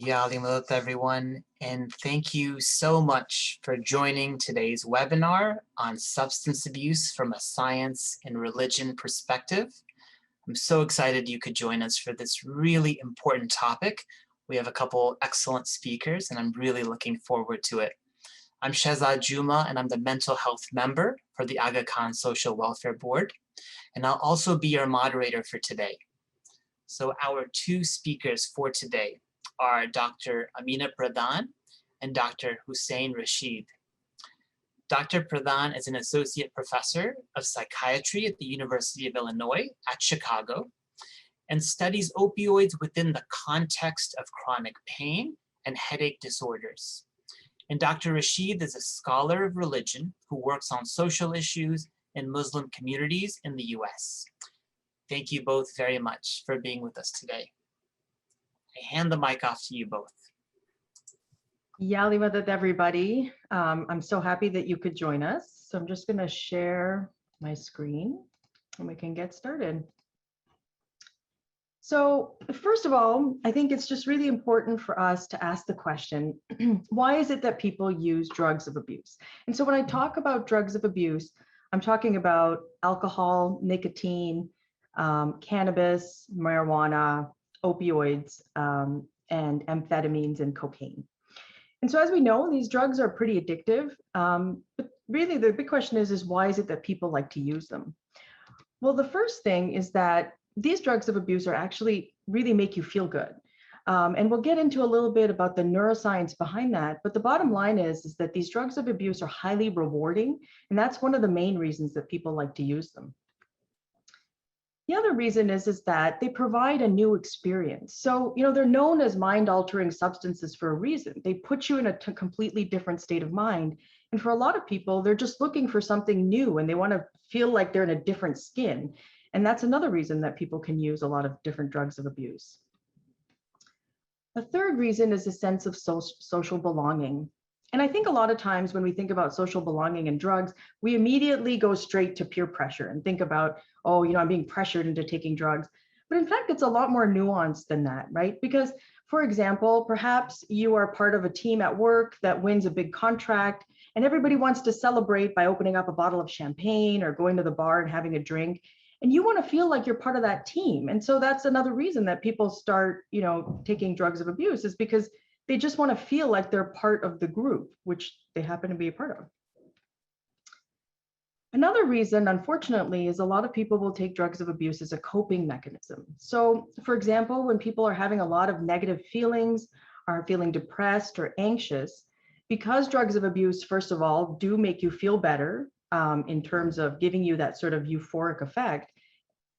Yalimut, everyone, and thank you so much for joining today's webinar on substance abuse from a science and religion perspective. I'm so excited you could join us for this really important topic. We have a couple excellent speakers, and I'm really looking forward to it. I'm Shehzad Juma, and I'm the mental health member for the Aga Khan Social Welfare Board, and I'll also be your moderator for today. So our two speakers for today are Dr. Amina Pradhan and Dr. Hussein Rashid. Dr. Pradhan is an associate professor of psychiatry at the University of Illinois at Chicago and studies opioids within the context of chronic pain and headache disorders. And Dr. Rashid is a scholar of religion who works on social issues in Muslim communities in the US. Thank you both very much for being with us today. I hand the mic off to you both. Yali Madad, everybody. I'm so happy that you could join us. So I'm just going to share my screen and we can get started. So first of all, I think it's just really important for us to ask the question, why is it that people use drugs of abuse? And so when I talk about drugs of abuse, I'm talking about alcohol, nicotine, cannabis, marijuana, opioids, and amphetamines and cocaine. And so as we know, these drugs are pretty addictive, but really the big question is why is it that people like to use them? Well, the first thing is that these drugs of abuse are actually really make you feel good. And we'll get into a little bit about the neuroscience behind that, but the bottom line is that these drugs of abuse are highly rewarding, and that's one of the main reasons that people like to use them. The other reason is that they provide a new experience. So, they're known as mind-altering substances for a reason. They put you in a completely different state of mind. And for a lot of people, they're just looking for something new and they want to feel like they're in a different skin. And that's another reason that people can use a lot of different drugs of abuse. A third reason is a sense of social belonging. And I think a lot of times when we think about social belonging and drugs, we immediately go straight to peer pressure and think about, oh, I'm being pressured into taking drugs. But in fact, it's a lot more nuanced than that, right? Because, for example, perhaps you are part of a team at work that wins a big contract and everybody wants to celebrate by opening up a bottle of champagne or going to the bar and having a drink. And you want to feel like you're part of that team. And so that's another reason that people start, taking drugs of abuse, is because they just want to feel like they're part of the group, which they happen to be a part of. Another reason, unfortunately, is a lot of people will take drugs of abuse as a coping mechanism. So, for example, when people are having a lot of negative feelings, are feeling depressed or anxious, because drugs of abuse, first of all, do make you feel better in terms of giving you that sort of euphoric effect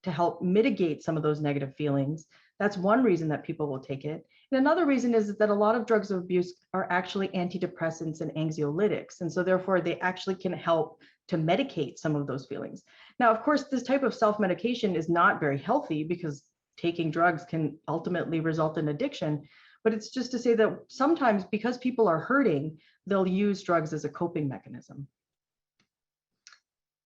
to help mitigate some of those negative feelings. That's one reason that people will take it. And another reason is that a lot of drugs of abuse are actually antidepressants and anxiolytics. And so therefore they actually can help to medicate some of those feelings. Now, of course, this type of self-medication is not very healthy because taking drugs can ultimately result in addiction. But it's just to say that sometimes because people are hurting, they'll use drugs as a coping mechanism.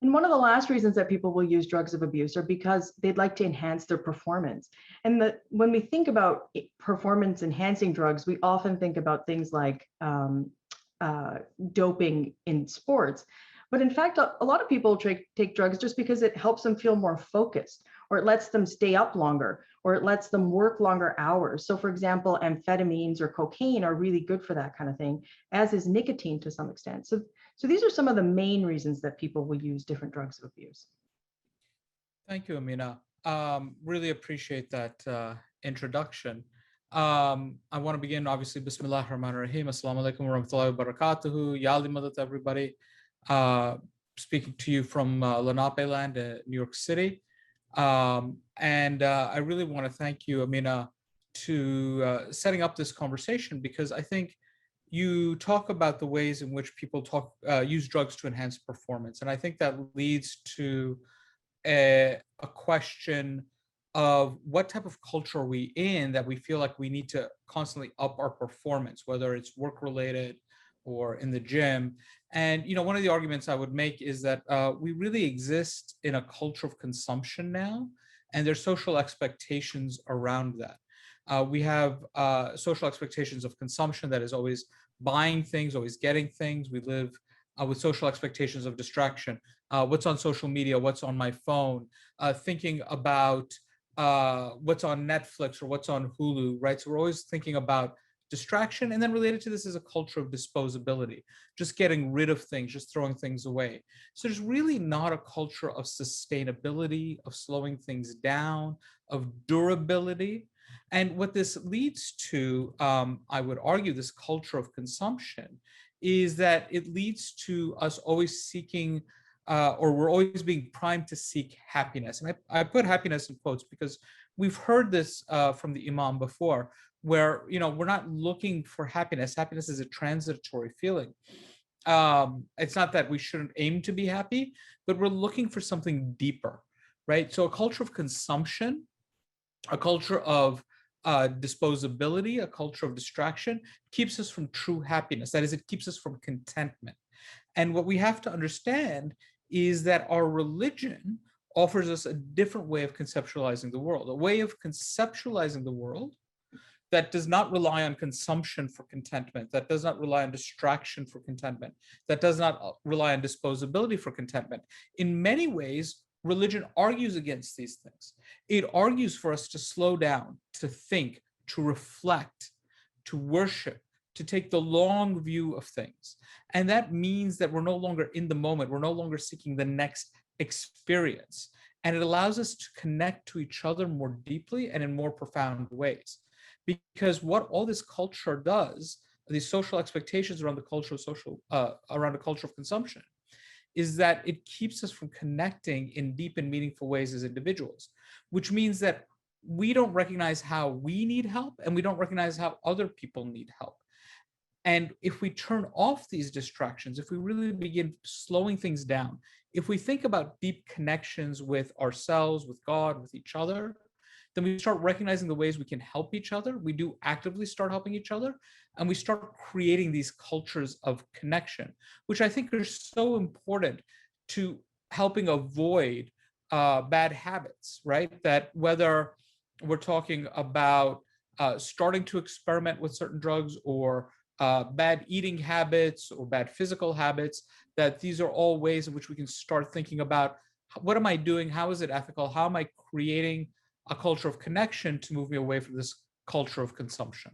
And one of the last reasons that people will use drugs of abuse are because they'd like to enhance their performance. And when we think about performance enhancing drugs, we often think about things like doping in sports. But in fact, a lot of people take drugs just because it helps them feel more focused, or it lets them stay up longer, or it lets them work longer hours. So for example, amphetamines or cocaine are really good for that kind of thing, as is nicotine to some extent. So these are some of the main reasons that people will use different drugs of abuse. Thank you, Amina. Really appreciate that introduction. I want to begin, obviously, Bismillah ar-Rahman ar-Rahim. Assalamu alaikum wa rahmatullahi wa barakatuhu. Yali Madat, everybody. Speaking to you from Lenape land, New York City. And I really want to thank you, Amina, to setting up this conversation, because I think you talk about the ways in which people use drugs to enhance performance. And I think that leads to a question of what type of culture are we in that we feel like we need to constantly up our performance, whether it's work related or in the gym. And one of the arguments I would make is that we really exist in a culture of consumption now, and there's social expectations around that. We have social expectations of consumption that is always buying things, always getting things. We live with social expectations of distraction. What's on social media, what's on my phone, thinking about what's on Netflix or what's on Hulu, right? So we're always thinking about distraction. And then related to this is a culture of disposability, just getting rid of things, just throwing things away. So there's really not a culture of sustainability, of slowing things down, of durability. And what this leads to, I would argue, this culture of consumption is that it leads to us always seeking, or we're always being primed to seek happiness. And I put happiness in quotes because we've heard this from the Imam before, where we're not looking for happiness. Happiness is a transitory feeling. It's not that we shouldn't aim to be happy, but we're looking for something deeper, right? So a culture of consumption, a culture of disposability, a culture of distraction keeps us from true happiness. That is, it keeps us from contentment. And what we have to understand is that our religion offers us a different way of conceptualizing the world, a way of conceptualizing the world that does not rely on consumption for contentment, that does not rely on distraction for contentment, that does not rely on disposability for contentment. In many ways, religion argues against these things. It argues for us to slow down, to think, to reflect, to worship, to take the long view of things. And that means that we're no longer in the moment. We're no longer seeking the next experience. And it allows us to connect to each other more deeply and in more profound ways. Because what all this culture does, these social expectations around the culture of around the culture of consumption, is that it keeps us from connecting in deep and meaningful ways as individuals, which means that we don't recognize how we need help and we don't recognize how other people need help. And if we turn off these distractions, if we really begin slowing things down, if we think about deep connections with ourselves, with God, with each other, then we start recognizing the ways we can help each other. We do actively start helping each other, and we start creating these cultures of connection, which I think are so important to helping avoid bad habits, right? That whether we're talking about starting to experiment with certain drugs or bad eating habits or bad physical habits, that these are all ways in which we can start thinking about, what am I doing? How is it ethical? How am I creating a culture of connection to move me away from this culture of consumption?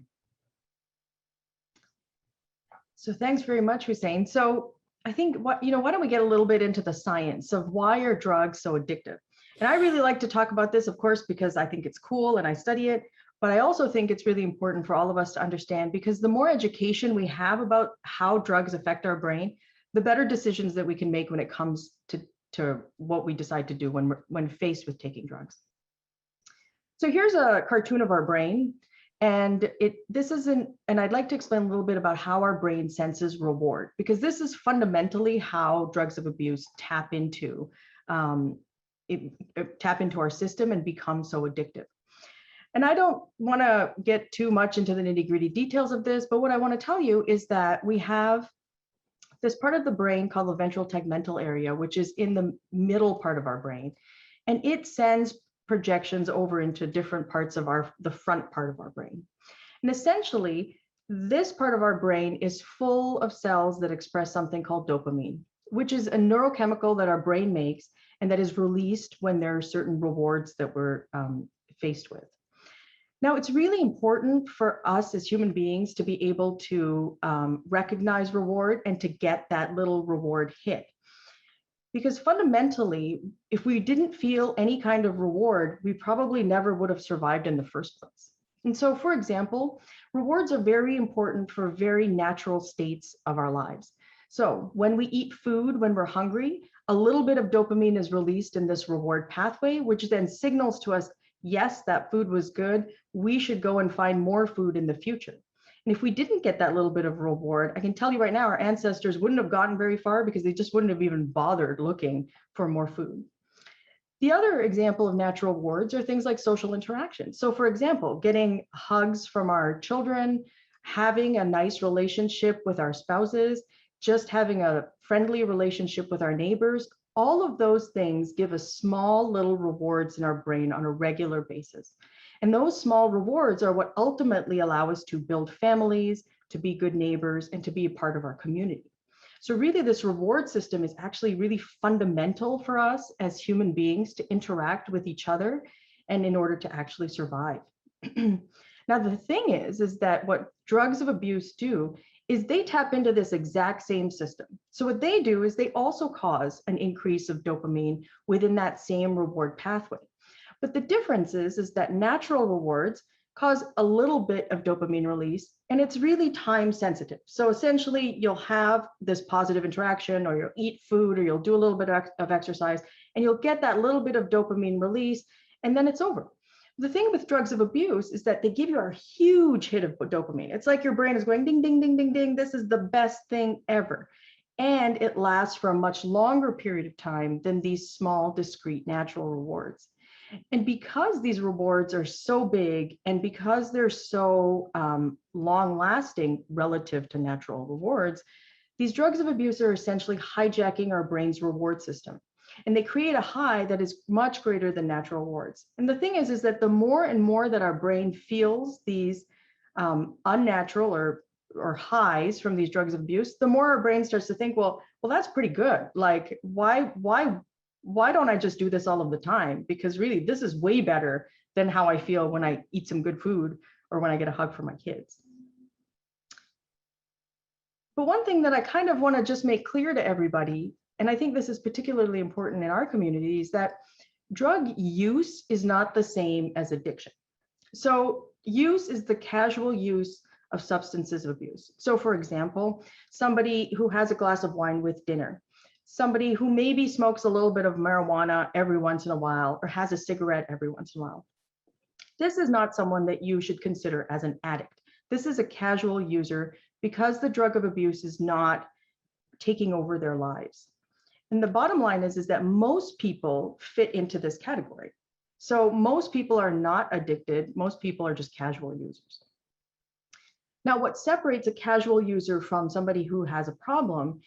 So thanks very much, Hussein. So I think why don't we get a little bit into the science of why are drugs so addictive? And I really like to talk about this, of course, because I think it's cool and I study it, but I also think it's really important for all of us to understand, because the more education we have about how drugs affect our brain, the better decisions that we can make when it comes to what we decide to do when faced with taking drugs. So here's a cartoon of our brain, and I'd like to explain a little bit about how our brain senses reward, because this is fundamentally how drugs of abuse tap into our system and become so addictive. And I don't want to get too much into the nitty-gritty details of this, but what I want to tell you is that we have this part of the brain called the ventral tegmental area, which is in the middle part of our brain, and it sends projections over into different parts of the front part of our brain. And essentially, this part of our brain is full of cells that express something called dopamine, which is a neurochemical that our brain makes and that is released when there are certain rewards that we're faced with. Now, it's really important for us as human beings to be able to recognize reward and to get that little reward hit. Because fundamentally, if we didn't feel any kind of reward, we probably never would have survived in the first place. And so, for example, rewards are very important for very natural states of our lives. So when we eat food, when we're hungry, a little bit of dopamine is released in this reward pathway, which then signals to us, yes, that food was good. We should go and find more food in the future. And if we didn't get that little bit of reward, I can tell you right now, our ancestors wouldn't have gotten very far because they just wouldn't have even bothered looking for more food. The other example of natural rewards are things like social interaction. So for example, getting hugs from our children, having a nice relationship with our spouses, just having a friendly relationship with our neighbors, all of those things give us small little rewards in our brain on a regular basis. And those small rewards are what ultimately allow us to build families, to be good neighbors, and to be a part of our community. So really, this reward system is actually really fundamental for us as human beings to interact with each other and in order to actually survive. Now, the thing is that what drugs of abuse do is they tap into this exact same system. So what they do is they also cause an increase of dopamine within that same reward pathway. But the difference is that natural rewards cause a little bit of dopamine release, and it's really time sensitive. So essentially, you'll have this positive interaction, or you'll eat food, or you'll do a little bit of exercise, and you'll get that little bit of dopamine release, and then it's over. The thing with drugs of abuse is that they give you a huge hit of dopamine. It's like your brain is going ding, ding, ding, ding, ding. This is the best thing ever. And it lasts for a much longer period of time than these small, discrete, natural rewards. And because these rewards are so big, and because they're so long lasting relative to natural rewards, these drugs of abuse are essentially hijacking our brain's reward system. And they create a high that is much greater than natural rewards. And the thing is that the more and more that our brain feels these unnatural or highs from these drugs of abuse, the more our brain starts to think, well, that's pretty good. Like, why don't I just do this all of the time? Because really, this is way better than how I feel when I eat some good food or when I get a hug from my kids. But one thing that I kind of want to just make clear to everybody, and I think this is particularly important in our community, is that drug use is not the same as addiction. So use is the casual use of substances of abuse. So for example, somebody who has a glass of wine with dinner, somebody who maybe smokes a little bit of marijuana every once in a while, or has a cigarette every once in a while. This is not someone that you should consider as an addict. This is a casual user because the drug of abuse is not taking over their lives. And the bottom line is that most people fit into this category. So most people are not addicted. Most people are just casual users. Now, what separates a casual user from somebody who has a problem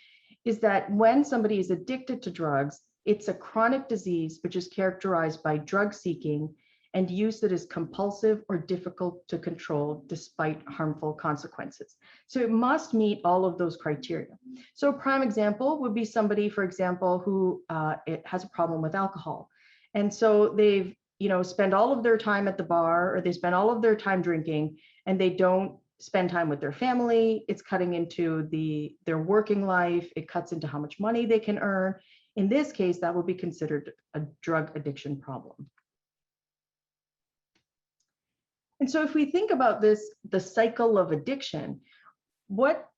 is that when somebody is addicted to drugs, it's a chronic disease which is characterized by drug seeking and use that is compulsive or difficult to control despite harmful consequences. So it must meet all of those criteria. So a prime example would be somebody, for example, who has a problem with alcohol. And so they've spend all of their time at the bar, or they spend all of their time drinking, and they don't spend time with their family. It's cutting into their working life. It cuts into how much money they can earn. In this case, that will be considered a drug addiction problem. And so if we think about this, the cycle of addiction, what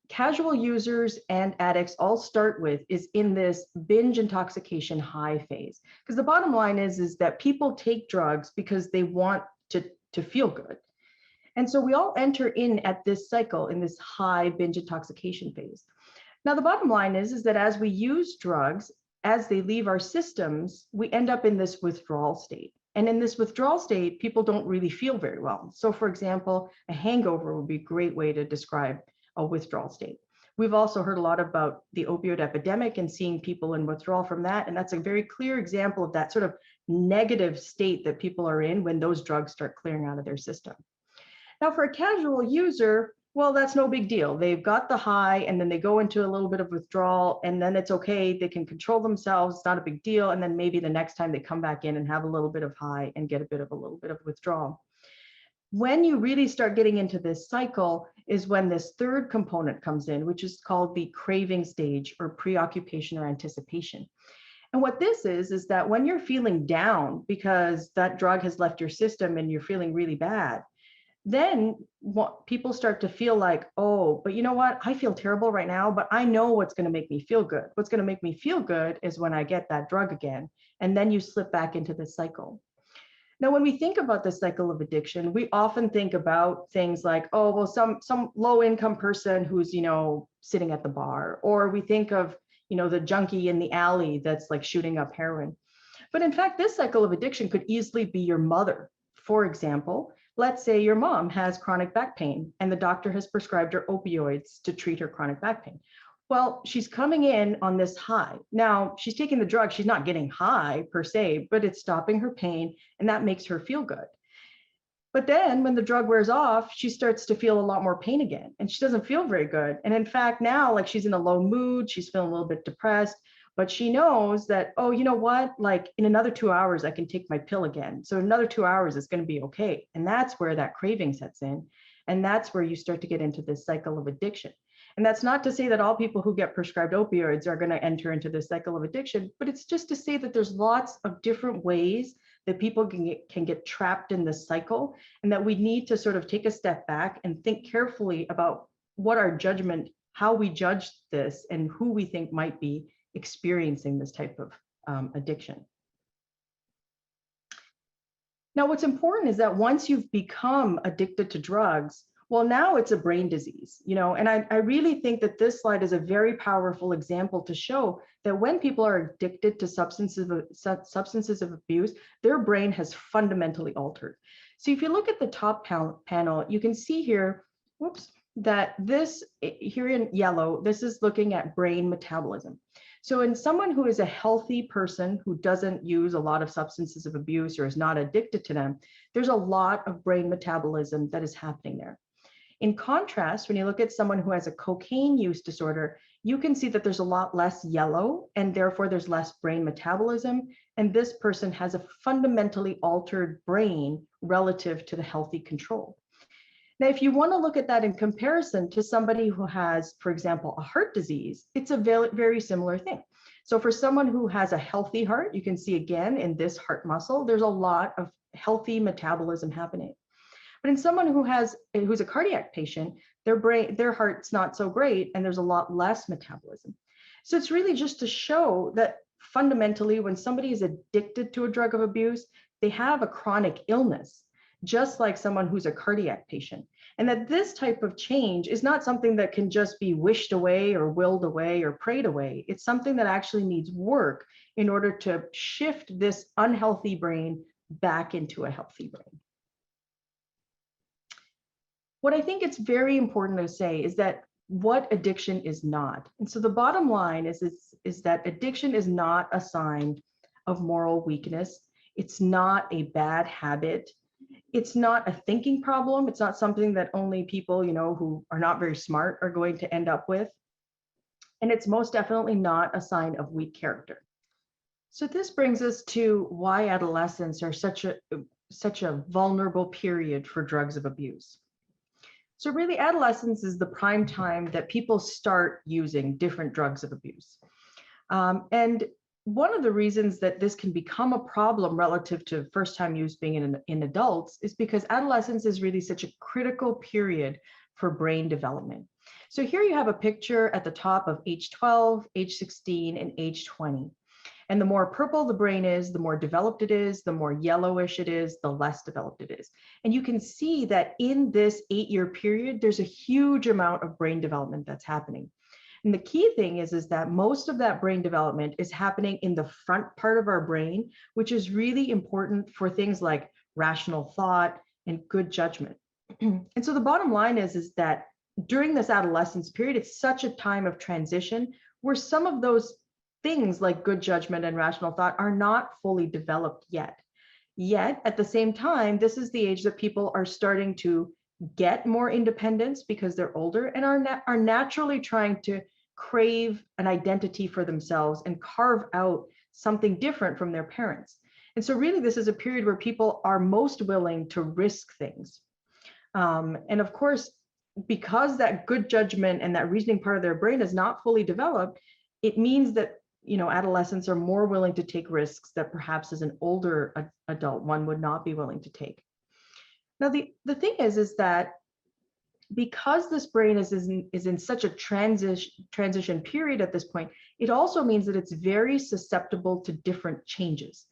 casual users and addicts all start with is in this binge intoxication high phase. Because the bottom line is that people take drugs because they want to feel good. And so we all enter in at this cycle, in this high binge intoxication phase. Now, the bottom line is that as we use drugs, as they leave our systems, we end up in this withdrawal state. And in this withdrawal state, people don't really feel very well. So for example, a hangover would be a great way to describe a withdrawal state. We've also heard a lot about the opioid epidemic and seeing people in withdrawal from that. And that's a very clear example of that sort of negative state that people are in when those drugs start clearing out of their system. Now, for a casual user, well, that's no big deal. They've got the high and then they go into a little bit of withdrawal and then it's okay. They can control themselves. It's not a big deal. And then maybe the next time they come back in and have a little bit of high and get a little bit of withdrawal. When you really start getting into this cycle is when this third component comes in, which is called the craving stage or preoccupation or anticipation. And what this is that when you're feeling down because that drug has left your system and you're feeling really bad, then what people start to feel like, oh, but you know what? I feel terrible right now, but I know what's going to make me feel good. What's going to make me feel good is when I get that drug again. And then you slip back into this cycle. Now, when we think about the cycle of addiction, we often think about things like, oh, well, some low income person who's, sitting at the bar, or we think of, the junkie in the alley that's like shooting up heroin. But in fact, this cycle of addiction could easily be your mother. For example, let's say your mom has chronic back pain and the doctor has prescribed her opioids to treat her chronic back pain. Well, she's coming in on this high. Now, she's taking the drug. She's not getting high per se, but it's stopping her pain and that makes her feel good. But then when the drug wears off, she starts to feel a lot more pain again, and she doesn't feel very good. And in fact, now like she's in a low mood, she's feeling a little bit depressed, but she knows that, oh, you know what, like in another 2 hours, I can take my pill again. So another 2 hours is going to be okay. And that's where that craving sets in. And that's where you start to get into this cycle of addiction. And that's not to say that all people who get prescribed opioids are going to enter into this cycle of addiction, but it's just to say that there's lots of different ways that people can get trapped in this cycle, and that we need to sort of take a step back and think carefully about what our judgment, how we judge this, and who we think might be experiencing this type of addiction. Now, what's important is that once you've become addicted to drugs, well, now it's a brain disease, you know, and I really think that this slide is a very powerful example to show that when people are addicted to substances of abuse, their brain has fundamentally altered. So if you look at the top panel, you can see here, whoops, that this here in yellow, this is looking at brain metabolism. So in someone who is a healthy person who doesn't use a lot of substances of abuse or is not addicted to them, there's a lot of brain metabolism that is happening there. In contrast, when you look at someone who has a cocaine use disorder, you can see that there's a lot less yellow, and therefore there's less brain metabolism. And this person has a fundamentally altered brain relative to the healthy control. Now, if you want to look at that in comparison to somebody who has, for example, a heart disease, it's a very similar thing. So for someone who has a healthy heart, you can see again in this heart muscle, there's a lot of healthy metabolism happening. But in someone who's a cardiac patient, their heart's not so great, and there's a lot less metabolism. So it's really just to show that fundamentally, when somebody is addicted to a drug of abuse, they have a chronic illness, just like someone who's a cardiac patient. And that this type of change is not something that can just be wished away or willed away or prayed away. It's something that actually needs work in order to shift this unhealthy brain back into a healthy brain. What I think it's very important to say is that what addiction is not. And so the bottom line is that addiction is not a sign of moral weakness. It's not a bad habit. It's not a thinking problem. It's not something that only people, you know, who are not very smart are going to end up with. And it's most definitely not a sign of weak character. So this brings us to why adolescents are such a vulnerable period for drugs of abuse. So really, adolescence is the prime time that people start using different drugs of abuse. And one of the reasons that this can become a problem relative to first-time use being in adults is because adolescence is really such a critical period for brain development. So here you have a picture at the top of age 12, age 16, and age 20. And the more purple the brain is, the more developed it is, the more yellowish it is, the less developed it is. And you can see that in this 8-year period, there's a huge amount of brain development that's happening. And the key thing is that most of that brain development is happening in the front part of our brain, which is really important for things like rational thought and good judgment. And so the bottom line is that during this adolescence period, it's such a time of transition where some of those things like good judgment and rational thought are not fully developed yet. Yet, at the same time, this is the age that people are starting to get more independence because they're older and are naturally trying to crave an identity for themselves and carve out something different from their parents. And so really, this is a period where people are most willing to risk things. And of course, because that good judgment and that reasoning part of their brain is not fully developed, it means that, you know, adolescents are more willing to take risks that perhaps as an older adult one would not be willing to take. Now, the thing is that because this brain is in such a transition period at this point, it also means that it's very susceptible to different changes.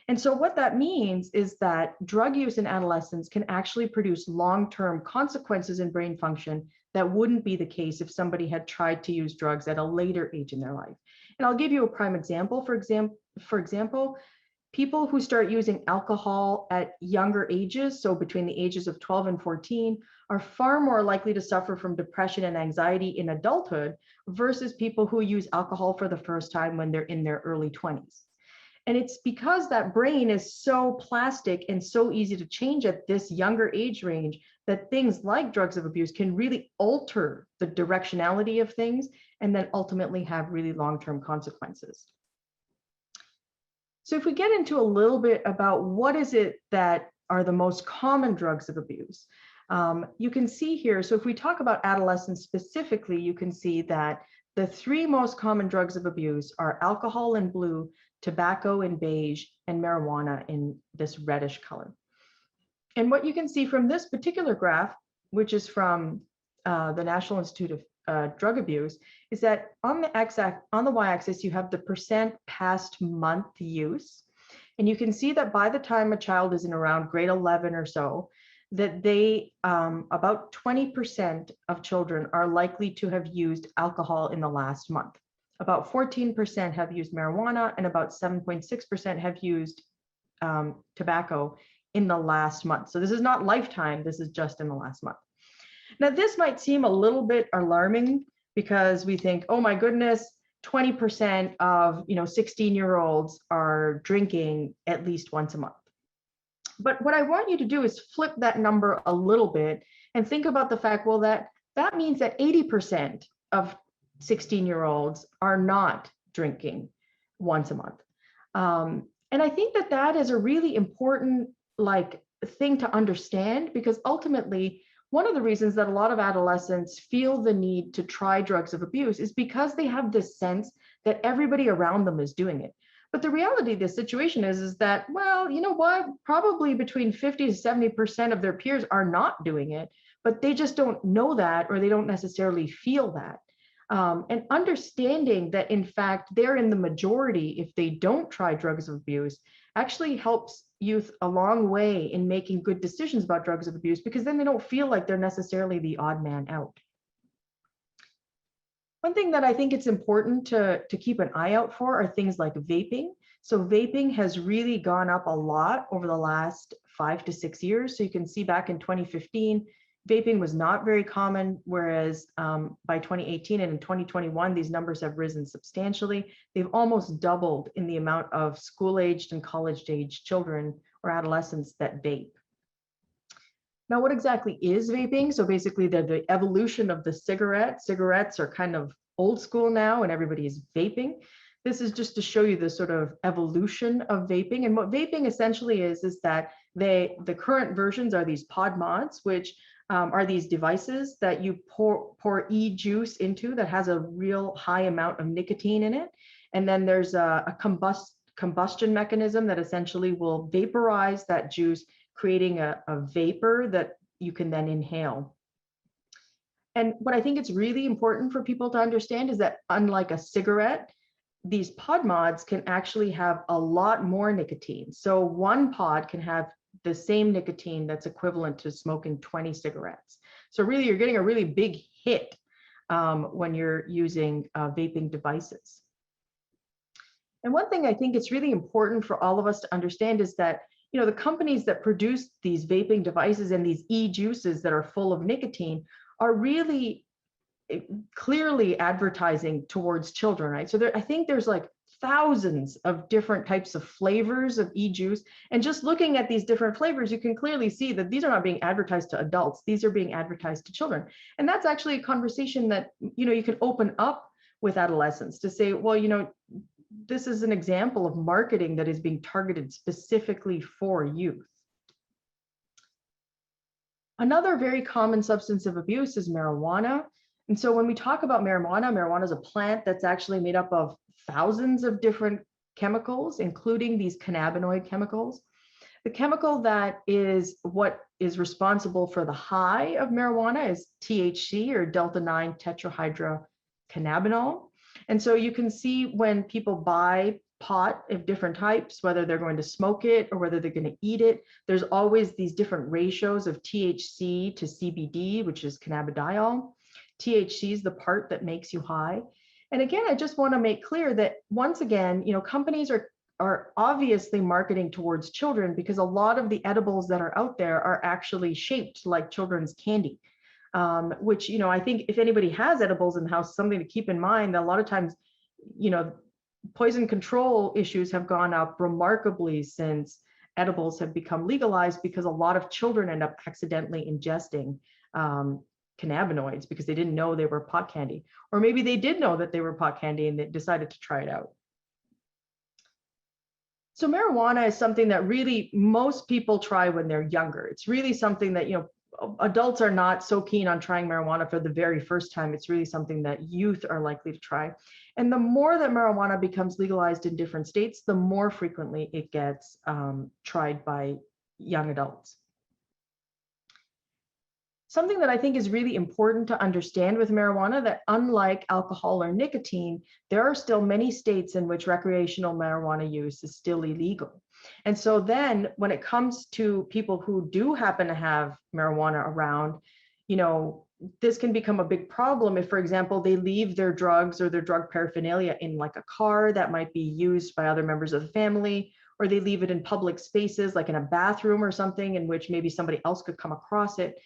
And so what that means is that drug use in adolescence can actually produce long-term consequences in brain function that wouldn't be the case if somebody had tried to use drugs at a later age in their life. And I'll give you a prime example. For example, people who start using alcohol at younger ages, so between the ages of 12 and 14, are far more likely to suffer from depression and anxiety in adulthood versus people who use alcohol for the first time when they're in their early 20s. And it's because that brain is so plastic and so easy to change at this younger age range that things like drugs of abuse can really alter the directionality of things and then ultimately have really long-term consequences. So if we get into a little bit about what is it that are the most common drugs of abuse, you can see here, so if we talk about adolescents specifically, you can see that the three most common drugs of abuse are alcohol in blue, tobacco in beige, and marijuana in this reddish color. And what you can see from this particular graph, which is from the National Institute of Drug Abuse, is that on the y-axis, you have the percent past month use. And you can see that by the time a child is in around grade 11 or so, that they, about 20% of children are likely to have used alcohol in the last month. About 14% have used marijuana, and about 7.6% have used tobacco in the last month. So this is not lifetime, this is just in the last month. Now, this might seem a little bit alarming because we think, oh my goodness, 20% of 16-year-olds are drinking at least once a month. But what I want you to do is flip that number a little bit and think about the fact, well, that means that 80% of 16-year-olds are not drinking once a month. And I think that that is a really important thing to understand, because ultimately, one of the reasons that a lot of adolescents feel the need to try drugs of abuse is because they have this sense that everybody around them is doing it. But the reality of this situation is that, well, you know what, probably between 50 to 70% of their peers are not doing it, but they just don't know that, or they don't necessarily feel that. And understanding that, in fact, they're in the majority if they don't try drugs of abuse actually helps youth a long way in making good decisions about drugs of abuse, because then they don't feel like they're necessarily the odd man out. One thing that I think it's important to keep an eye out for are things like vaping. So vaping has really gone up a lot over the last 5 to 6 years. So you can see back in 2015, vaping was not very common, whereas by 2018 and in 2021, these numbers have risen substantially. They've almost doubled in the amount of school-aged and college-aged children or adolescents that vape. Now, what exactly is vaping? So basically, they're the evolution of the cigarette. Cigarettes are kind of old school now, and everybody is vaping. This is just to show you the sort of evolution of vaping. And what vaping essentially is that the current versions are these pod mods, which are these devices that you pour e-juice into that has a real high amount of nicotine in it. And then there's a combustion mechanism that essentially will vaporize that juice, creating a vapor that you can then inhale. And what I think it's really important for people to understand is that, unlike a cigarette, these pod mods can actually have a lot more nicotine. So one pod can have the same nicotine that's equivalent to smoking 20 cigarettes. So really, you're getting a really big hit when you're using vaping devices. And one thing I think it's really important for all of us to understand is that, the companies that produce these vaping devices and these e-juices that are full of nicotine are really clearly advertising towards children, right? So I think there's like thousands of different types of flavors of e-juice. And just looking at these different flavors, you can clearly see that these are not being advertised to adults. These are being advertised to children. And that's actually a conversation that, you can open up with adolescents to say, well, this is an example of marketing that is being targeted specifically for youth. Another very common substance of abuse is marijuana. And so when we talk about marijuana, marijuana is a plant that's actually made up of thousands of different chemicals, including these cannabinoid chemicals. The chemical that is what is responsible for the high of marijuana is THC, or delta-9 tetrahydrocannabinol. And so you can see when people buy pot of different types, whether they're going to smoke it or whether they're going to eat it, there's always these different ratios of THC to CBD, which is cannabidiol. THC is the part that makes you high. And again, I just want to make clear that, once again, companies are obviously marketing towards children, because a lot of the edibles that are out there are actually shaped like children's candy. Which, I think if anybody has edibles in the house, something to keep in mind that a lot of times, poison control issues have gone up remarkably since edibles have become legalized, because a lot of children end up accidentally ingesting cannabinoids because they didn't know they were pot candy, or maybe they did know that they were pot candy and they decided to try it out. So marijuana is something that really most people try when they're younger. It's really something that, adults are not so keen on trying marijuana for the very first time. It's really something that youth are likely to try. And the more that marijuana becomes legalized in different states, the more frequently it gets tried by young adults. Something that I think is really important to understand with marijuana, that unlike alcohol or nicotine, there are still many states in which recreational marijuana use is still illegal. And so then when it comes to people who do happen to have marijuana around, this can become a big problem if, for example, they leave their drugs or their drug paraphernalia in like a car that might be used by other members of the family, or they leave it in public spaces like in a bathroom or something in which maybe somebody else could come across it.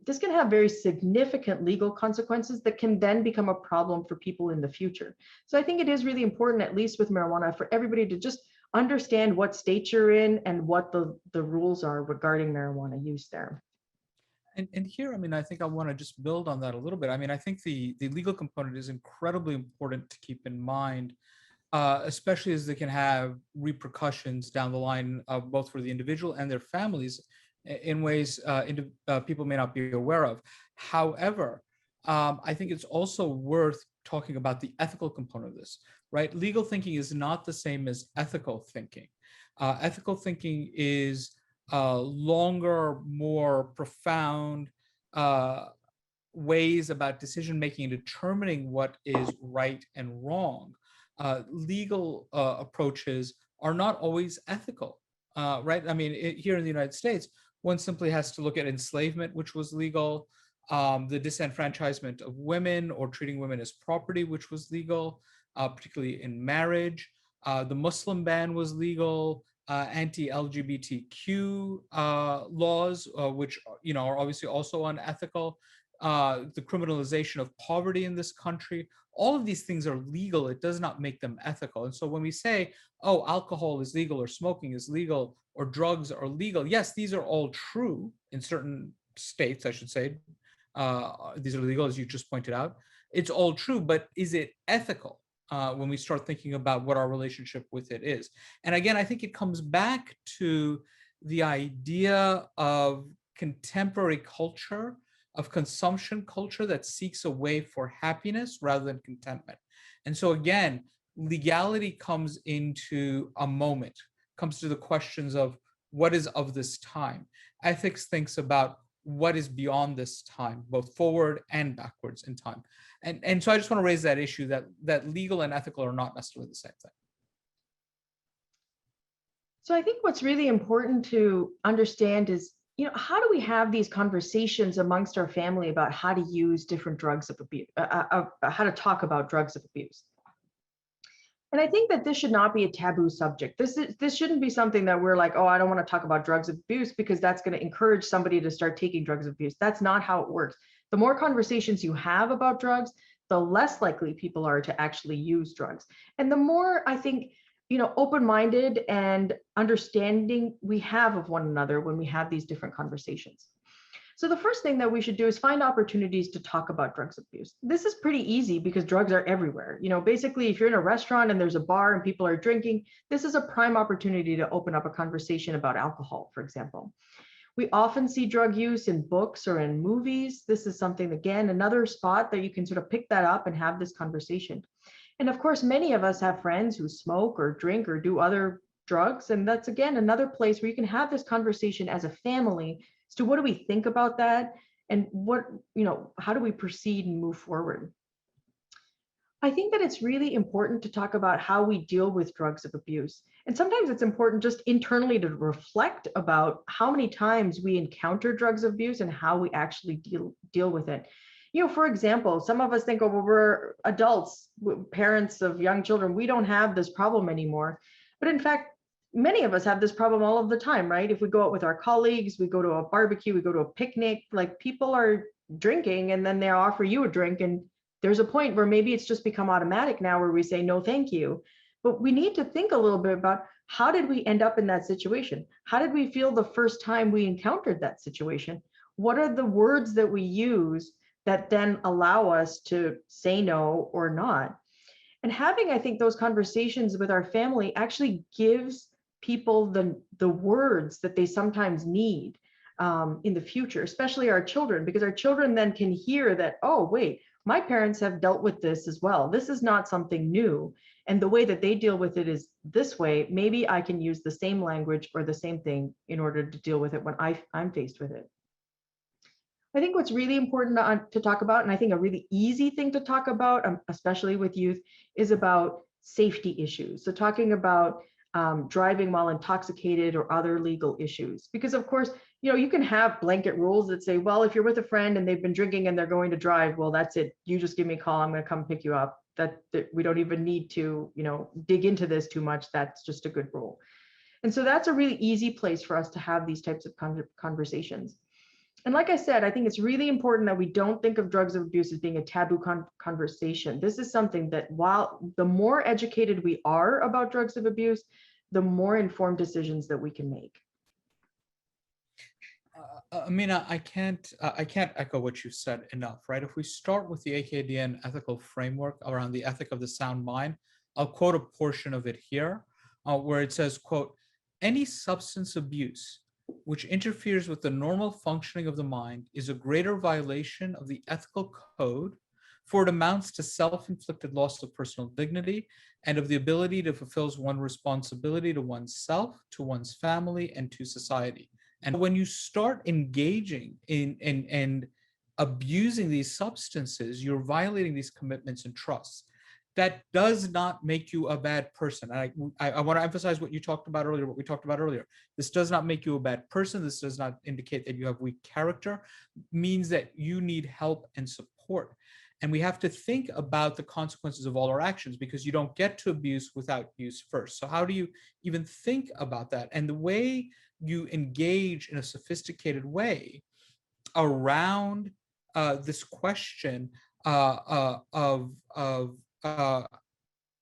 This can have very significant legal consequences that can then become a problem for people in the future. So I think it is really important, at least with marijuana, for everybody to just understand what state you're in and what the rules are regarding marijuana use there. And here, I think I want to just build on that a little bit. I think the legal component is incredibly important to keep in mind, especially as they can have repercussions down the line, both for the individual and their families, in ways people may not be aware of. However, I think it's also worth talking about the ethical component of this, right? Legal thinking is not the same as ethical thinking. Ethical thinking is longer, more profound ways about decision making and determining what is right and wrong. Legal approaches are not always ethical, right? Here in the United States, one simply has to look at enslavement, which was legal, the disenfranchisement of women or treating women as property, which was legal, particularly in marriage. The Muslim ban was legal. Anti-LGBTQ laws, which are obviously also unethical. The criminalization of poverty in this country. All of these things are legal. It does not make them ethical. And so when we say, oh, alcohol is legal or smoking is legal or drugs are legal, yes, these are all true in certain states, I should say. These are legal, as you just pointed out. It's all true, but is it ethical when we start thinking about what our relationship with it is? And again, I think it comes back to the idea of contemporary culture, of consumption culture that seeks a way for happiness rather than contentment. And so again, legality comes into a moment, comes to the questions of what is of this time. Ethics thinks about what is beyond this time, both forward and backwards in time. And so I just want to raise that issue that legal and ethical are not necessarily the same thing. So I think what's really important to understand is, how do we have these conversations amongst our family about how to use different drugs of abuse, how to talk about drugs of abuse? And I think that this should not be a taboo subject. This shouldn't be something that we're like, oh, I don't want to talk about drugs of abuse because that's going to encourage somebody to start taking drugs of abuse. That's not how it works. The more conversations you have about drugs, the less likely people are to actually use drugs. And the more, I think, open-minded and understanding we have of one another when we have these different conversations. So the first thing that we should do is find opportunities to talk about drugs abuse. This is pretty easy because drugs are everywhere. Basically, if you're in a restaurant and there's a bar and people are drinking, this is a prime opportunity to open up a conversation about alcohol, for example. We often see drug use in books or in movies. This is something, again, another spot that you can sort of pick that up and have this conversation. And of course, many of us have friends who smoke or drink or do other drugs. And that's, again, another place where you can have this conversation as a family as to what do we think about that and how do we proceed and move forward. I think that it's really important to talk about how we deal with drugs of abuse. And sometimes it's important just internally to reflect about how many times we encounter drugs of abuse and how we actually deal with it. For example, some of us think, oh, well, we're adults, parents of young children, we don't have this problem anymore. But in fact, many of us have this problem all of the time, right? If we go out with our colleagues, we go to a barbecue, we go to a picnic, like people are drinking and then they offer you a drink and There's a point where maybe it's just become automatic now where we say, no, thank you. But we need to think a little bit about, how did we end up in that situation? How did we feel the first time we encountered that situation? What are the words that we use that then allow us to say no or not? And having, I think, those conversations with our family actually gives people the words that they sometimes need in the future, especially our children, because our children then can hear that, oh, wait, my parents have dealt with this as well. This is not something new. And the way that they deal with it is this way. Maybe I can use the same language or the same thing in order to deal with it when I'm faced with it. I think what's really important to talk about, and I think a really easy thing to talk about, especially with youth, is about safety issues. So talking about driving while intoxicated or other legal issues. Because of course, you can have blanket rules that say, well, if you're with a friend and they've been drinking and they're going to drive, well, that's it. You just give me a call. I'm going to come pick you up. That we don't even need to, dig into this too much. That's just a good rule. And so that's a really easy place for us to have these types of conversations. And like I said, I think it's really important that we don't think of drugs of abuse as being a taboo conversation. This is something that, while the more educated we are about drugs of abuse, the more informed decisions that we can make. Amina, I can't echo what you said enough, right? If we start with the AKDN ethical framework around the ethic of the sound mind, I'll quote a portion of it here, where it says, quote, "Any substance abuse which interferes with the normal functioning of the mind is a greater violation of the ethical code, for it amounts to self-inflicted loss of personal dignity and of the ability to fulfill one's responsibility to oneself, to one's family, and to society." And when you start engaging in and abusing these substances, you're violating these commitments and trusts. That does not make you a bad person. And I want to emphasize what we talked about earlier. This does not make you a bad person. This does not indicate that you have weak character. It means that you need help and support. And we have to think about the consequences of all our actions, because you don't get to abuse without use first. So how do you even think about that? And the way you engage in a sophisticated way around this question of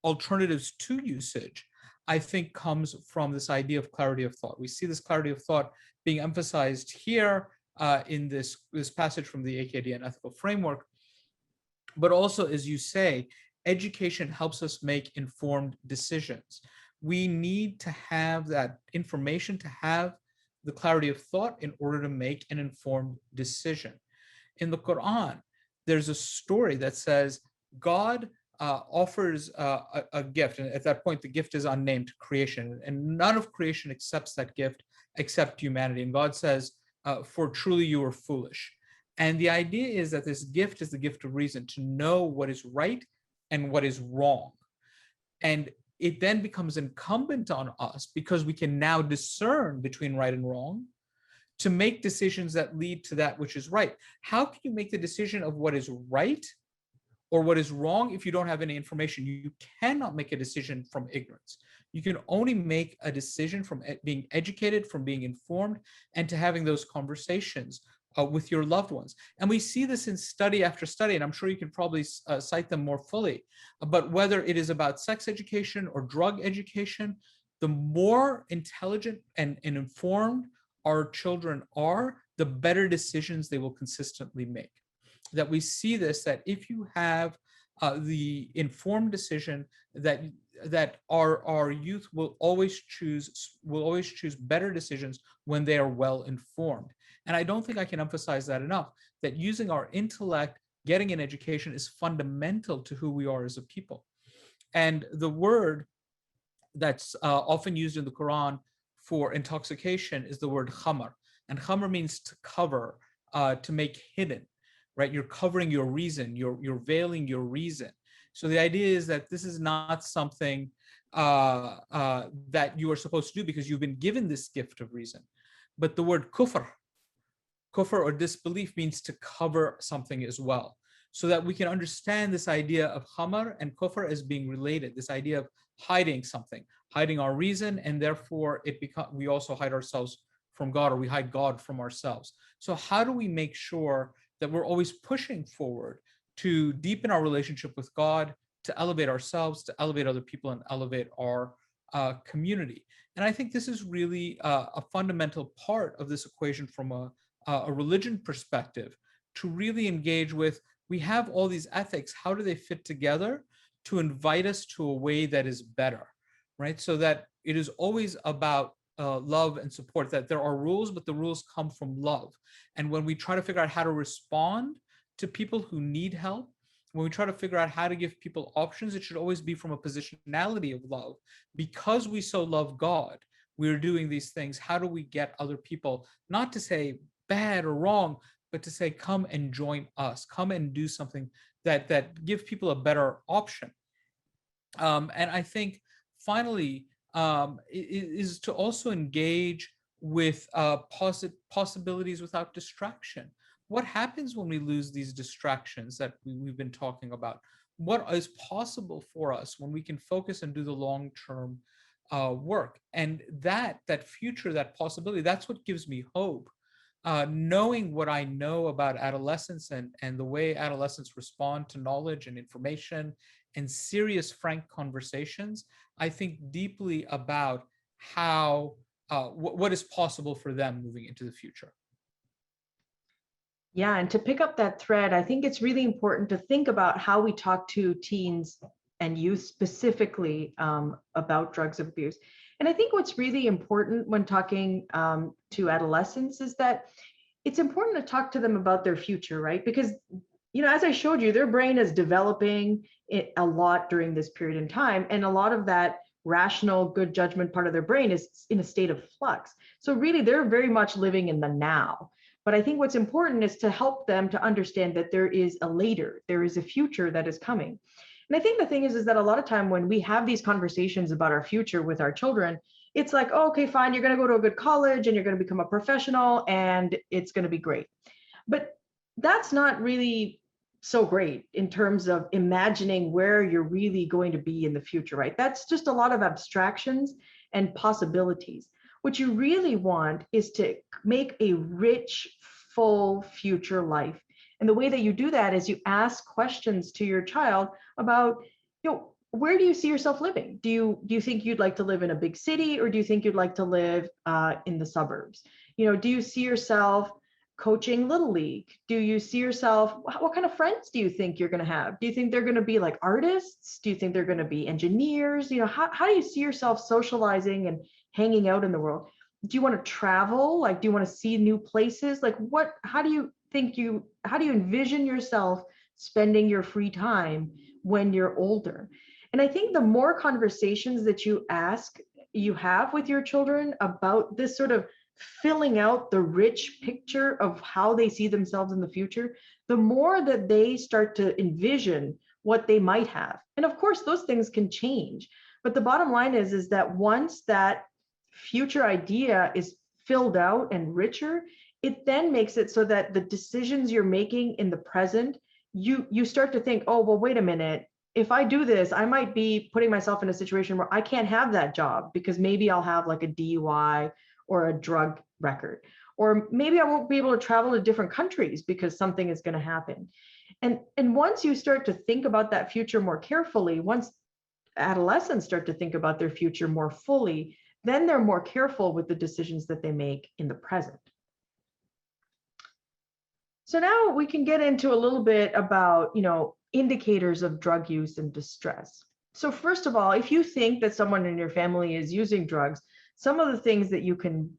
alternatives to usage, I think comes from this idea of clarity of thought. We see this clarity of thought being emphasized here in this passage from the AKDN ethical framework. But also, as you say, education helps us make informed decisions. We need to have that information, to have the clarity of thought in order to make an informed decision. In the Quran, there's a story that says God offers a gift. And at that point, the gift is unnamed, creation. And none of creation accepts that gift except humanity. And God says, for truly you are foolish. And the idea is that this gift is the gift of reason, to know what is right and what is wrong. And it then becomes incumbent on us, because we can now discern between right and wrong, to make decisions that lead to that which is right. How can you make the decision of what is right or what is wrong if you don't have any information? You cannot make a decision from ignorance. You can only make a decision from being educated, from being informed, and to having those conversations with your loved ones. And we see this in study after study, and I'm sure you can probably cite them more fully. But whether it is about sex education or drug education, the more intelligent and informed our children are, the better decisions they will consistently make. That we see this, that if you have the informed decision, that our youth will always choose better decisions when they are well informed. And I don't think I can emphasize that enough, that using our intellect, getting an education, is fundamental to who we are as a people. And the word that's often used in the Quran for intoxication is the word khamar. And khamar means to cover, to make hidden, right? You're covering your reason, you're veiling your reason. So the idea is that this is not something that you are supposed to do because you've been given this gift of reason. But the word kufr or disbelief means to cover something as well, so that we can understand this idea of khamar and kufr as being related, this idea of hiding something, hiding our reason, and therefore we also hide ourselves from God, or we hide God from ourselves. So how do we make sure that we're always pushing forward to deepen our relationship with God, to elevate ourselves, to elevate other people, and elevate our community. And I think this is really a fundamental part of this equation from a religion perspective, to really engage with, we have all these ethics, how do they fit together to invite us to a way that is better, right? So that it is always about love and support, that there are rules, but the rules come from love. And when we try to figure out how to respond to people who need help, when we try to figure out how to give people options, it should always be from a positionality of love. Because we so love God, we're doing these things. How do we get other people, not to say bad or wrong, but to say, come and join us, come and do something that give people a better option. And I think finally is to also engage with possibilities without distraction. What happens when we lose these distractions that we've been talking about? What is possible for us when we can focus and do the long-term work? And that future, that possibility, that's what gives me hope. Knowing what I know about adolescents and the way adolescents respond to knowledge and information and serious, frank conversations, I think deeply about how what is possible for them moving into the future. Yeah, and to pick up that thread, I think it's really important to think about how we talk to teens and youth specifically about drugs abuse. And I think what's really important when talking to adolescents is that it's important to talk to them about their future, right? Because, as I showed you, their brain is developing a lot during this period in time. And a lot of that rational, good judgment part of their brain is in a state of flux. So really, they're very much living in the now. But I think what's important is to help them to understand that there is a later, there is a future that is coming. And I think the thing is that a lot of time when we have these conversations about our future with our children, it's like, oh, okay, fine, you're going to go to a good college and you're going to become a professional and it's going to be great. But that's not really so great in terms of imagining where you're really going to be in the future, right? That's just a lot of abstractions and possibilities. What you really want is to make a rich, full future life. And the way that you do that is you ask questions to your child about, where do you see yourself living? Do you think you'd like to live in a big city, or do you think you'd like to live in the suburbs? Do you see yourself coaching Little League? Do you see yourself, what kind of friends do you think you're going to have? Do you think they're going to be like artists? Do you think they're going to be engineers? How do you see yourself socializing and hanging out in the world? Do you want to travel? Like, do you want to see new places? Like, how do you envision yourself spending your free time when you're older? And I think the more conversations that you have with your children about this sort of filling out the rich picture of how they see themselves in the future, the more that they start to envision what they might have. And of course, those things can change. But the bottom line is that once that future idea is filled out and richer, it then makes it so that the decisions you're making in the present, you start to think, oh, well, wait a minute. If I do this, I might be putting myself in a situation where I can't have that job because maybe I'll have like a DUI or a drug record, or maybe I won't be able to travel to different countries because something is going to happen. And once you start to think about that future more carefully, once adolescents start to think about their future more fully, then they're more careful with the decisions that they make in the present. So now we can get into a little bit about, indicators of drug use and distress. So first of all, if you think that someone in your family is using drugs, some of the things that you can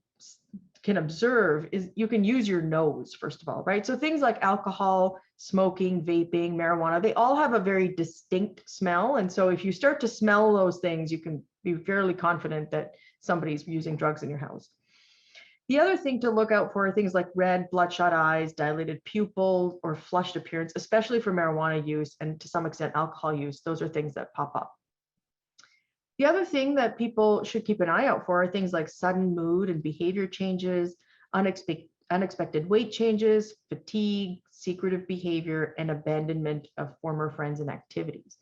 observe is you can use your nose, first of all, right? So things like alcohol, smoking, vaping, marijuana, they all have a very distinct smell. And so if you start to smell those things, you can be fairly confident that somebody's using drugs in your house. The other thing to look out for are things like red, bloodshot eyes, dilated pupils, or flushed appearance, especially for marijuana use and to some extent alcohol use. Those are things that pop up. The other thing that people should keep an eye out for are things like sudden mood and behavior changes, unexpected weight changes, fatigue, secretive behavior, and abandonment of former friends and activities.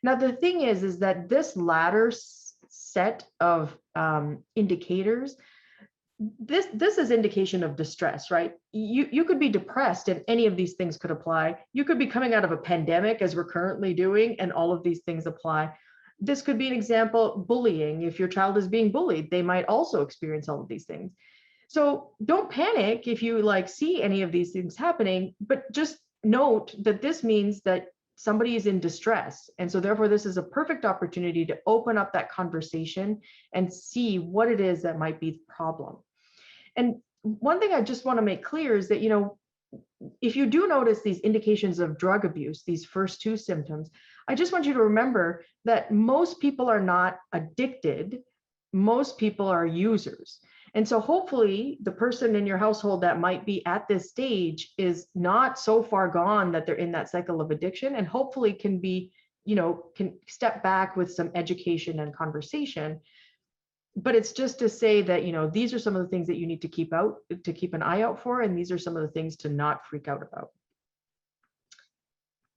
Now, the thing is that this latter set of indicators, this is indication of distress, right? You could be depressed and any of these things could apply. You could be coming out of a pandemic as we're currently doing, and all of these things apply. This could be an example, bullying. If your child is being bullied, they might also experience all of these things. So don't panic if you like see any of these things happening, but just note that this means that somebody is in distress. And so therefore this is a perfect opportunity to open up that conversation and see what it is that might be the problem. And one thing I just want to make clear is that, if you do notice these indications of drug abuse, these first two symptoms, I just want you to remember that most people are not addicted. Most people are users. And so hopefully the person in your household that might be at this stage is not so far gone that they're in that cycle of addiction, and hopefully can be, can step back with some education and conversation. But it's just to say that, these are some of the things that you need to keep an eye out for, and these are some of the things to not freak out about.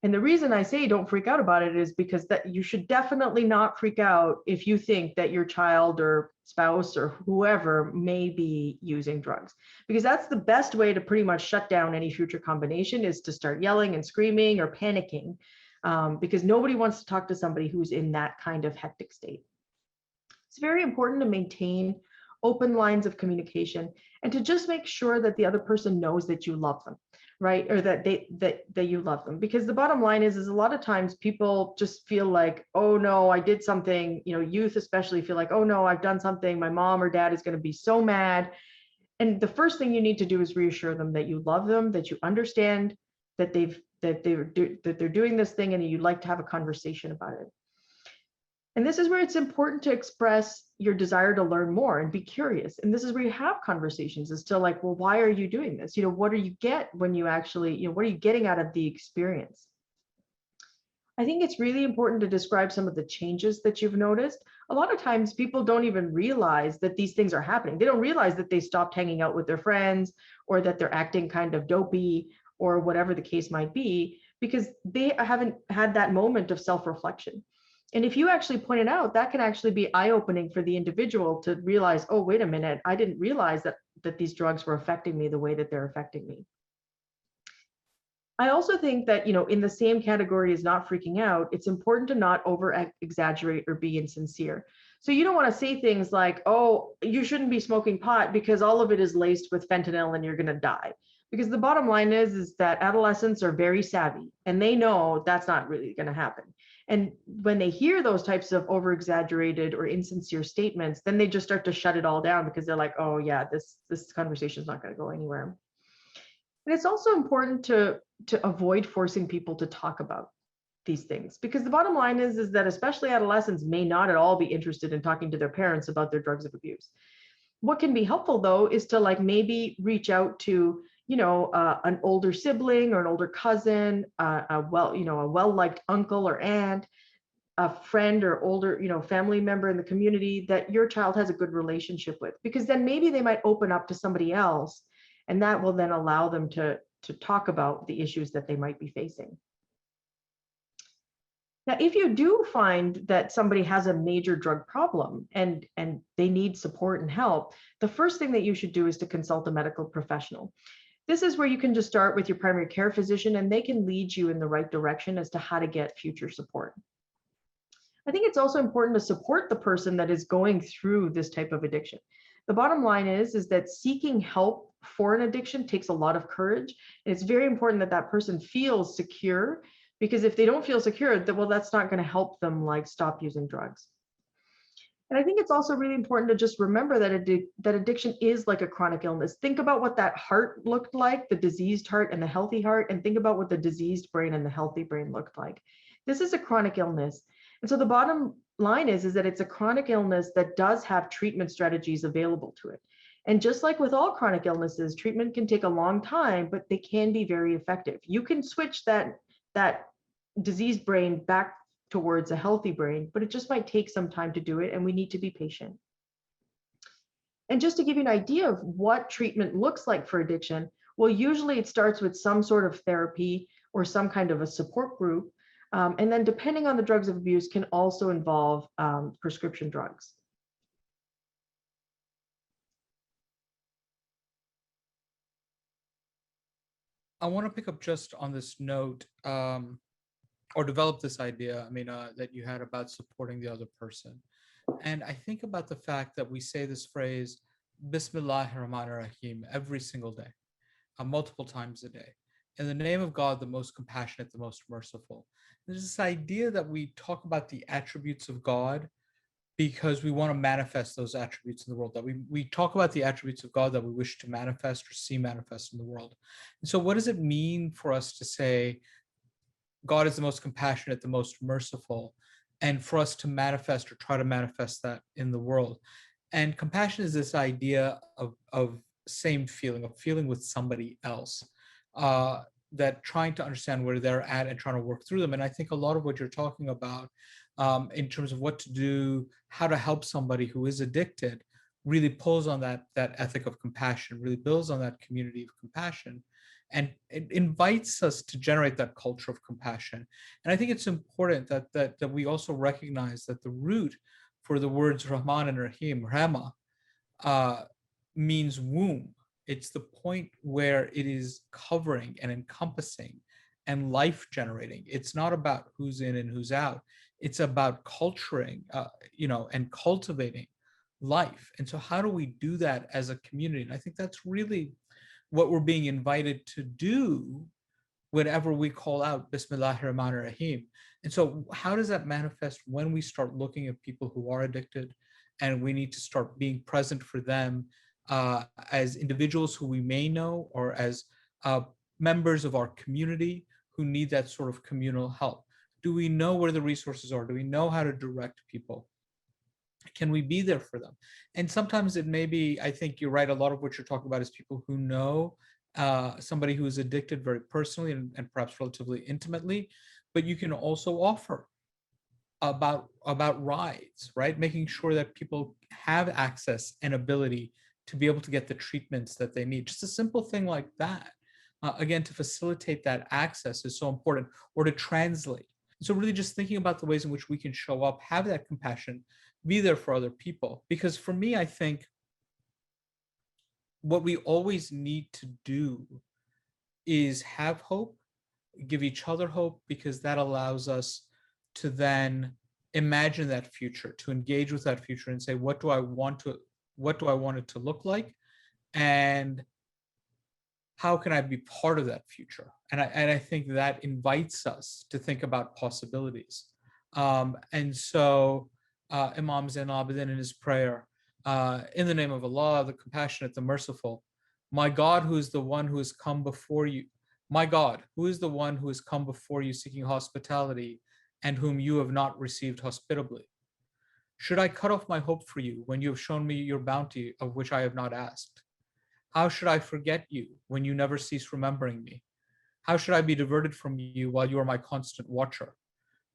And the reason I say don't freak out about it is because that you should definitely not freak out if you think that your child or spouse or whoever may be using drugs, because that's the best way to pretty much shut down any future combination, is to start yelling and screaming or panicking, because nobody wants to talk to somebody who's in that kind of hectic state. It's very important to maintain open lines of communication and to just make sure that the other person knows that you love them, right? Or that you love them. Because the bottom line is a lot of times people just feel like, oh no, I did something, youth especially feel like, oh no, I've done something, my mom or dad is going to be so mad. And the first thing you need to do is reassure them that you love them, that you understand that they're doing this thing, and you'd like to have a conversation about it. And this is where it's important to express your desire to learn more and be curious. And this is where you have conversations as to like, well, why are you doing this? What do you get when you actually, what are you getting out of the experience? I think it's really important to describe some of the changes that you've noticed. A lot of times people don't even realize that these things are happening. They don't realize that they stopped hanging out with their friends, or that they're acting kind of dopey, or whatever the case might be, because they haven't had that moment of self-reflection. And if you actually point it out, that can actually be eye-opening for the individual to realize, oh, wait a minute, I didn't realize that these drugs were affecting me the way that they're affecting me. I also think that, in the same category as not freaking out, it's important to not over-exaggerate or be insincere. So you don't want to say things like, oh, you shouldn't be smoking pot because all of it is laced with fentanyl and you're going to die. Because the bottom line is that adolescents are very savvy and they know that's not really going to happen. And when they hear those types of over-exaggerated or insincere statements, then they just start to shut it all down, because they're like, oh yeah, this conversation is not going to go anywhere. And it's also important to avoid forcing people to talk about these things, because the bottom line is that especially adolescents may not at all be interested in talking to their parents about their drugs of abuse. What can be helpful though is to like maybe reach out to an older sibling or an older cousin, a well-liked uncle or aunt, a friend or older, family member in the community that your child has a good relationship with, because then maybe they might open up to somebody else, and that will then allow them to talk about the issues that they might be facing. Now, if you do find that somebody has a major drug problem and they need support and help, the first thing that you should do is to consult a medical professional. This is where you can just start with your primary care physician, and they can lead you in the right direction as to how to get future support. I think it's also important to support the person that is going through this type of addiction. The bottom line is that seeking help for an addiction takes a lot of courage. And it's very important that that person feels secure, because if they don't feel secure, well, that's not going to help them like stop using drugs. And I think it's also really important to just remember that addiction is like a chronic illness. Think about what that heart looked like, the diseased heart and the healthy heart, and think about what the diseased brain and the healthy brain looked like. This is a chronic illness. And so the bottom line is that it's a chronic illness that does have treatment strategies available to it. And just like with all chronic illnesses, treatment can take a long time, but they can be very effective. You can switch that diseased brain back towards a healthy brain, but it just might take some time to do it, and we need to be patient. And just to give you an idea of what treatment looks like for addiction, well, usually it starts with some sort of therapy or some kind of a support group. And then depending on the drugs of abuse can also involve prescription drugs. I want to pick up just on this note, or develop this idea, that you had about supporting the other person. And I think about the fact that we say this phrase, Bismillahir Rahmanir Rahim, every single day, multiple times a day. In the name of God, the most compassionate, the most merciful. There's this idea that we talk about the attributes of God because we want to manifest those attributes in the world, that we talk about the attributes of God that we wish to manifest or see manifest in the world. And so what does it mean for us to say God is the most compassionate, the most merciful, and for us to manifest or try to manifest that in the world? And compassion is this idea of same feeling, of feeling with somebody else, that trying to understand where they're at and trying to work through them. And I think a lot of what you're talking about, in terms of what to do, how to help somebody who is addicted, really pulls on that ethic of compassion, really builds on that community of compassion, and it invites us to generate that culture of compassion. And I think it's important that we also recognize that the root for the words Rahman and Rahim, Rama, means womb. It's the point where it is covering and encompassing and life generating. It's not about who's in and who's out. It's about culturing, and cultivating life. And so how do we do that as a community? And I think that's really what we're being invited to do whenever we call out Bismillahir Rahmanir Rahim. And so how does that manifest when we start looking at people who are addicted, and we need to start being present for them, as individuals who we may know, or as members of our community who need that sort of communal help? Do we know where the resources are? Do we know how to direct people? Can we be there for them? And sometimes it may be, I think you're right, a lot of what you're talking about is people who know somebody who is addicted very personally and perhaps relatively intimately, but you can also offer about rides, right? Making sure that people have access and ability to be able to get the treatments that they need. Just a simple thing like that, again, to facilitate that access is so important, or to translate. So really just thinking about the ways in which we can show up, have that compassion, be there for other people. Because for me, I think what we always need to do is have hope, give each other hope, because that allows us to then imagine that future, to engage with that future and say, what do I want it to look like? And how can I be part of that future? And I think that invites us to think about possibilities. And so Imam Zain al-Abidin in his prayer, in the name of Allah, the compassionate, the merciful, my God, who is the one who has come before you, my God, who is the one who has come before you seeking hospitality and whom you have not received hospitably. Should I cut off my hope for you when you have shown me your bounty of which I have not asked? How should I forget you when you never cease remembering me? How should I be diverted from you while you are my constant watcher?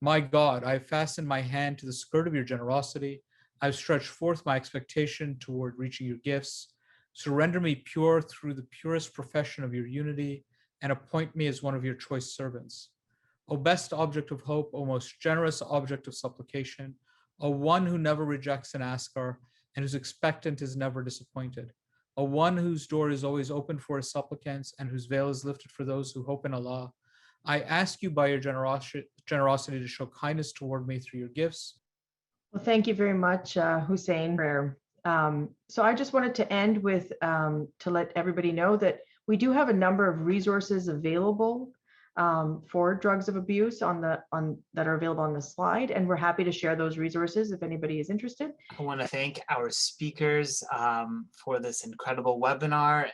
My God, I have fastened my hand to the skirt of your generosity. I have stretched forth my expectation toward reaching your gifts. Surrender me pure through the purest profession of your unity, and appoint me as one of your choice servants. O best object of hope, O most generous object of supplication, O one who never rejects an asker, and whose expectant is never disappointed. O one whose door is always open for his supplicants, and whose veil is lifted for those who hope in Allah. I ask you by your generosity to show kindness toward me through your gifts. Well, thank you very much, Hussein. So I just wanted to end with to let everybody know that we do have a number of resources available for drugs of abuse that are available on the slide, and we're happy to share those resources if anybody is interested. I want to thank our speakers for this incredible webinar.